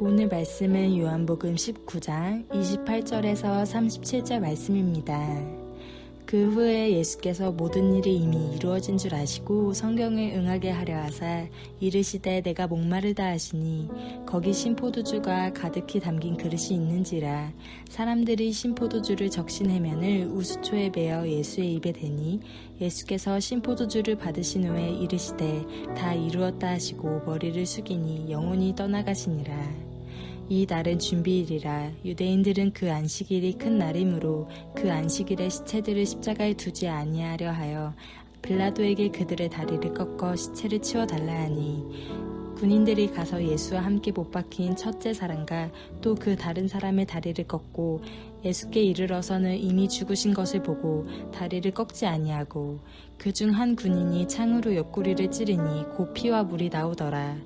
오늘 말씀은 요한복음 19장 28절에서 37절 말씀입니다. 그 후에 예수께서 모든 일이 이미 이루어진 줄 아시고 성경을 응하게 하려 하사 이르시되 내가 목마르다 하시니 거기 신포도주가 가득히 담긴 그릇이 있는지라. 사람들이 신포도주를 적신 해면을 우수초에 베어 예수의 입에 대니 예수께서 신포도주를 받으신 후에 이르시되 다 이루었다 하시고 머리를 숙이니 영혼이 떠나가시니라. 이 날은 준비일이라. 유대인들은 그 안식일이 큰 날이므로 그 안식일에 시체들을 십자가에 두지 아니하려 하여 빌라도에게 그들의 다리를 꺾어 시체를 치워달라 하니, 군인들이 가서 예수와 함께 못 박힌 첫째 사람과 또 그 다른 사람의 다리를 꺾고 예수께 이르러서는 이미 죽으신 것을 보고 다리를 꺾지 아니하고, 그중 한 군인이 창으로 옆구리를 찌르니 곧 피와 물이 나오더라.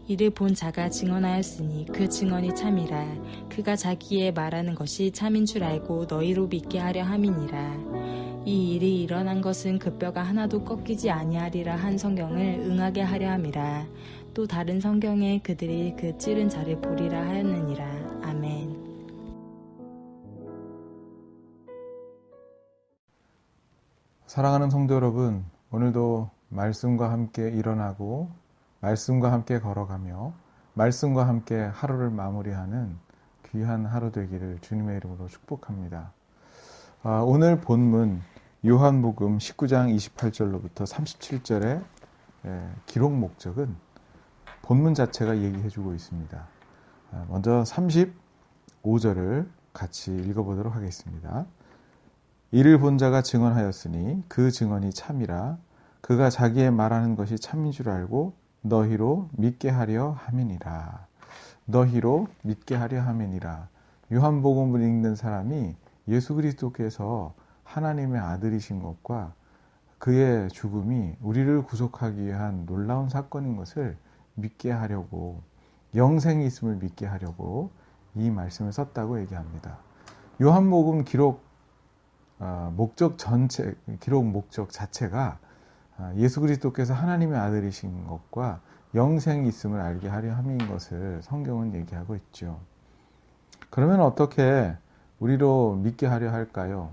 이를 본 자가 증언하였으니 그 증언이 참이라. 그가 자기의 말하는 것이 참인 줄 알고 너희로 믿게 하려 함이니라. 이 일이 일어난 것은 그 뼈가 하나도 꺾이지 아니하리라 한 성경을 응하게 하려 함이라. 또 다른 성경에 그들이 그 찌른 자를 보리라 하였느니라. 아멘. 사랑하는 성도 여러분, 오늘도 말씀과 함께 일어나고 말씀과 함께 걸어가며 말씀과 함께 하루를 마무리하는 귀한 하루 되기를 주님의 이름으로 축복합니다. 오늘 본문 요한복음 19장 28절로부터 37절의 기록 목적은 본문 자체가 얘기해주고 있습니다. 먼저 35절을 같이 읽어보도록 하겠습니다. 이를 본 자가 증언하였으니 그 증언이 참이라. 그가 자기의 말하는 것이 참인 줄 알고 너희로 믿게 하려 함이니라. 너희로 믿게 하려 함이니라. 요한복음을 읽는 사람이 예수 그리스도께서 하나님의 아들이신 것과 그의 죽음이 우리를 구속하기 위한 놀라운 사건인 것을 믿게 하려고, 영생이 있음을 믿게 하려고 이 말씀을 썼다고 얘기합니다. 요한복음 기록 목적 자체가 예수 그리스도께서 하나님의 아들이신 것과 영생이 있음을 알게 하려 함인 것을 성경은 얘기하고 있죠. 그러면 어떻게 우리로 믿게 하려 할까요?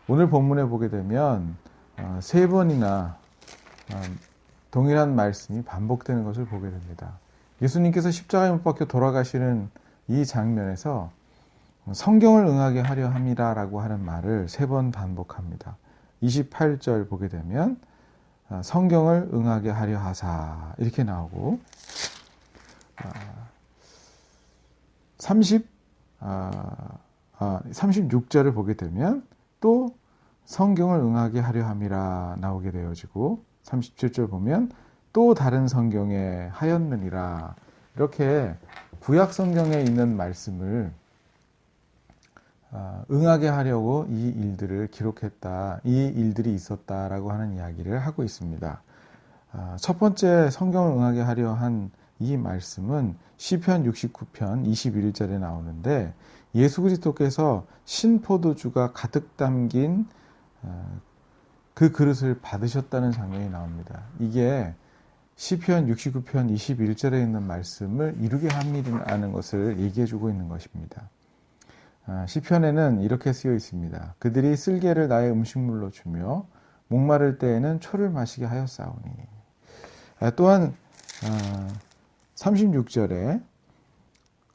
오늘 본문에 보게 되면 3번이나 동일한 말씀이 반복되는 것을 보게 됩니다. 예수님께서 십자가에 못 박혀 돌아가시는 이 장면에서 성경을 응하게 하려 함이라라고 하는 말을 3번 반복합니다. 28절 보게 되면 성경을 응하게 하려 하사 이렇게 나오고, 36절을 보게 되면 또 성경을 응하게 하려 함이라 나오게 되어지고, 37절 보면 또 다른 성경에 하였느니라. 이렇게 구약 성경에 있는 말씀을 응하게 하려고 이 일들을 기록했다, 이 일들이 있었다라고 하는 이야기를 하고 있습니다. 첫 번째 성경을 응하게 하려 한 이 말씀은 시편 69편 21절에 나오는데, 예수 그리스도께서 신포도주가 가득 담긴 그 그릇을 받으셨다는 장면이 나옵니다. 이게 시편 69편 21절에 있는 말씀을 이루게 함이라는 것을 얘기해주고 있는 것입니다. 시편에는 이렇게 쓰여 있습니다. 그들이 쓸개를 나의 음식물로 주며 목마를 때에는 초를 마시게 하였사오니. 또한 36절에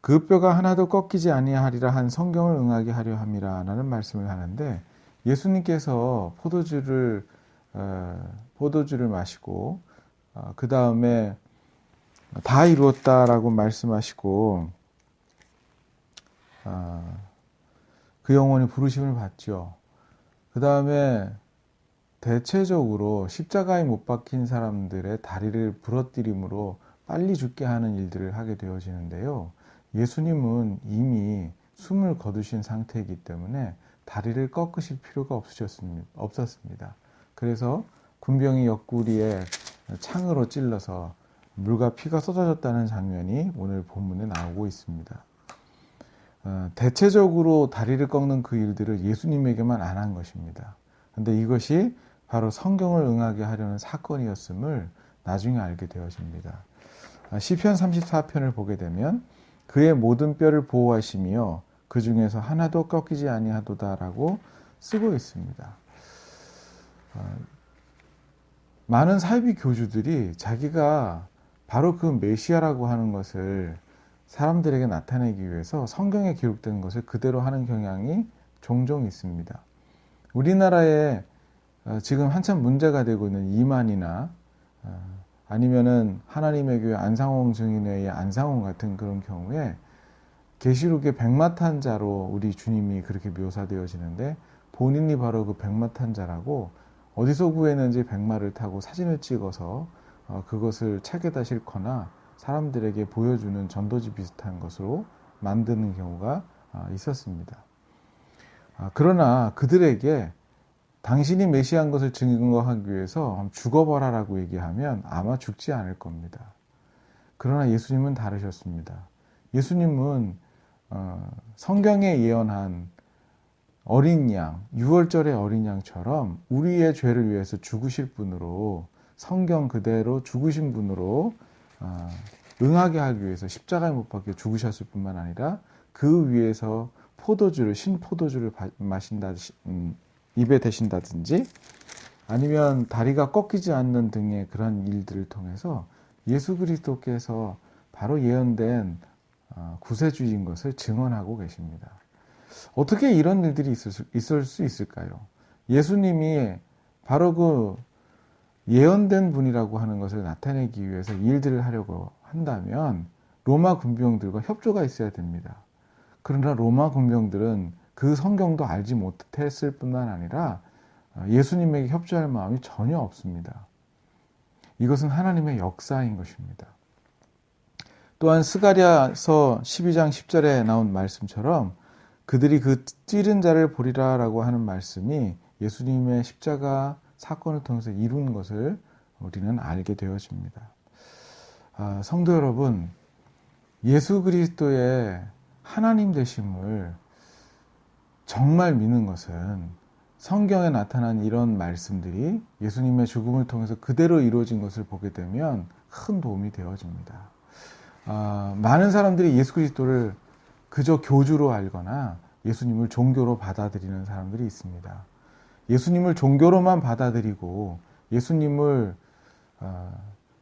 그 뼈가 하나도 꺾이지 아니하리라 한 성경을 응하게 하려 함이라 라는 말씀을 하는데, 예수님께서 포도주를 마시고 그 다음에 다 이루었다라고 말씀하시고 그 영혼이 부르심을 받죠. 그 다음에 대체적으로 십자가에 못 박힌 사람들의 다리를 부러뜨림으로 빨리 죽게 하는 일들을 하게 되어지는데요. 예수님은 이미 숨을 거두신 상태이기 때문에 다리를 꺾으실 필요가 없었습니다. 그래서 군병이 옆구리에 창으로 찔러서 물과 피가 쏟아졌다는 장면이 오늘 본문에 나오고 있습니다. 대체적으로 다리를 꺾는 그 일들을 예수님에게만 안 한 것입니다. 그런데 이것이 바로 성경을 응하게 하려는 사건이었음을 나중에 알게 되어집니다. 시편 34편을 보게 되면 그의 모든 뼈를 보호하시며 그 중에서 하나도 꺾이지 아니하도다라고 쓰고 있습니다. 많은 사이비 교주들이 자기가 바로 그 메시아라고 하는 것을 사람들에게 나타내기 위해서 성경에 기록된 것을 그대로 하는 경향이 종종 있습니다. 우리나라에 지금 한참 문제가 되고 있는 이만희나 아니면은 하나님의 교회 안상홍 증인회의 안상홍 같은 그런 경우에 계시록의 백마탄 자로 우리 주님이 그렇게 묘사되어지는데 본인이 바로 그 백마탄 자라고 어디서 구했는지 백마를 타고 사진을 찍어서 그것을 책에다 싣거나 사람들에게 보여주는 전도지 비슷한 것으로 만드는 경우가 있었습니다. 그러나 그들에게 당신이 메시아인 것을 증거하기 위해서 죽어버라라고 얘기하면 아마 죽지 않을 겁니다. 그러나 예수님은 다르셨습니다. 예수님은 성경에 예언한 어린 양, 6월절의 어린 양처럼 우리의 죄를 위해서 죽으실 분으로 성경 그대로 죽으신 분으로 응하게 하기 위해서 십자가에 못 박혀 죽으셨을 뿐만 아니라 그 위에서 신포도주를 마신다, 입에 대신다든지 아니면 다리가 꺾이지 않는 등의 그런 일들을 통해서 예수 그리스도께서 바로 예언된 구세주인 것을 증언하고 계십니다. 어떻게 이런 일들이 있을 수 있을까요? 예수님이 바로 그 예언된 분이라고 하는 것을 나타내기 위해서 일들을 하려고 한다면 로마 군병들과 협조가 있어야 됩니다. 그러나 로마 군병들은 그 성경도 알지 못했을 뿐만 아니라 예수님에게 협조할 마음이 전혀 없습니다. 이것은 하나님의 역사인 것입니다. 또한 스가랴서 12장 10절에 나온 말씀처럼 그들이 그 찌른 자를 보리라라고 하는 말씀이 예수님의 십자가 사건을 통해서 이룬 것을 우리는 알게 되어집니다. 성도 여러분, 예수 그리스도의 하나님 되심을 정말 믿는 것은 성경에 나타난 이런 말씀들이 예수님의 죽음을 통해서 그대로 이루어진 것을 보게 되면 큰 도움이 되어집니다. 많은 사람들이 예수 그리스도를 그저 교주로 알거나 예수님을 종교로 받아들이는 사람들이 있습니다. 예수님을 종교로만 받아들이고 예수님을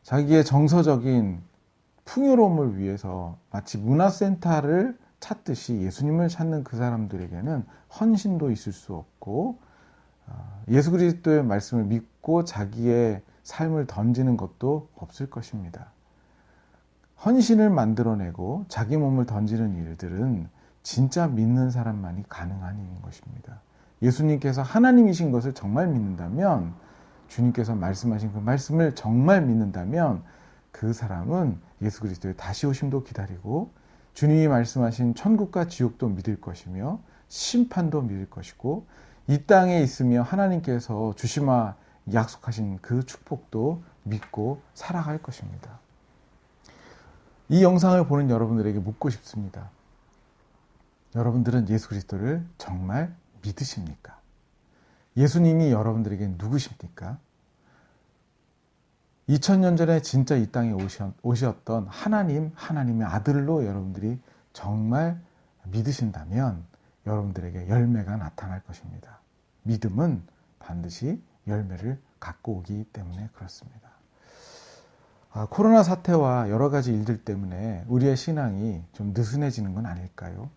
자기의 정서적인 풍요로움을 위해서 마치 문화센터를 찾듯이 예수님을 찾는 그 사람들에게는 헌신도 있을 수 없고 예수 그리스도의 말씀을 믿고 자기의 삶을 던지는 것도 없을 것입니다. 헌신을 만들어내고 자기 몸을 던지는 일들은 진짜 믿는 사람만이 가능한 일인 것입니다. 예수님께서 하나님이신 것을 정말 믿는다면, 주님께서 말씀하신 그 말씀을 정말 믿는다면 그 사람은 예수 그리스도의 다시 오심도 기다리고 주님이 말씀하신 천국과 지옥도 믿을 것이며 심판도 믿을 것이고 이 땅에 있으며 하나님께서 주시마 약속하신 그 축복도 믿고 살아갈 것입니다. 이 영상을 보는 여러분들에게 묻고 싶습니다. 여러분들은 예수 그리스도를 정말 믿으십니까? 예수님이 여러분들에게 누구십니까? 2000년 전에 진짜 이 땅에 오셨던 하나님의 아들로 여러분들이 정말 믿으신다면 여러분들에게 열매가 나타날 것입니다. 믿음은 반드시 열매를 갖고 오기 때문에 그렇습니다. 코로나 사태와 여러 가지 일들 때문에 우리의 신앙이 좀 느슨해지는 건 아닐까요?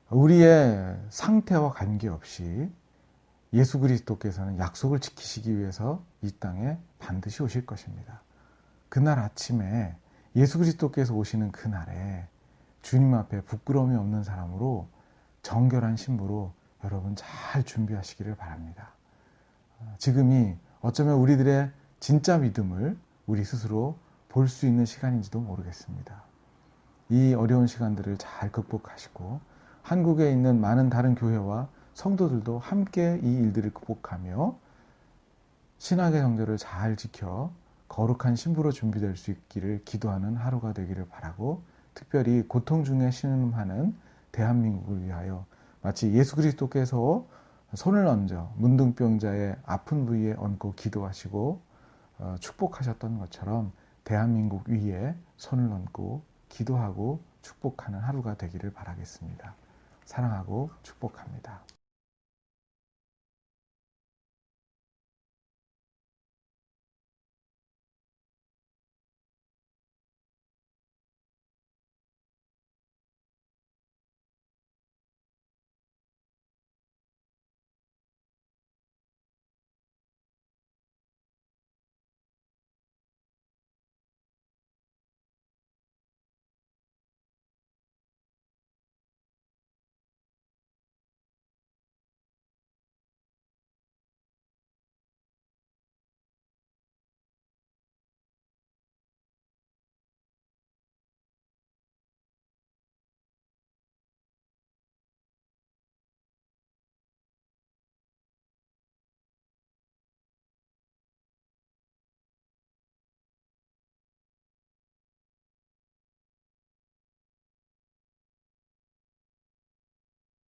우리의 상태와 관계없이 예수 그리스도께서는 약속을 지키시기 위해서 이 땅에 반드시 오실 것입니다. 그날 아침에 예수 그리스도께서 오시는 그날에 주님 앞에 부끄러움이 없는 사람으로 정결한 신부로 여러분 잘 준비하시기를 바랍니다. 지금이 어쩌면 우리들의 진짜 믿음을 우리 스스로 볼 수 있는 시간인지도 모르겠습니다. 이 어려운 시간들을 잘 극복하시고 한국에 있는 많은 다른 교회와 성도들도 함께 이 일들을 극복하며 신학의 성도를 잘 지켜 거룩한 신부로 준비될 수 있기를 기도하는 하루가 되기를 바라고, 특별히 고통 중에 신음하는 대한민국을 위하여 마치 예수 그리스도께서 손을 얹어 문둥병자의 아픈 부위에 얹고 기도하시고 축복하셨던 것처럼 대한민국 위에 손을 얹고 기도하고 축복하는 하루가 되기를 바라겠습니다. 사랑하고 축복합니다.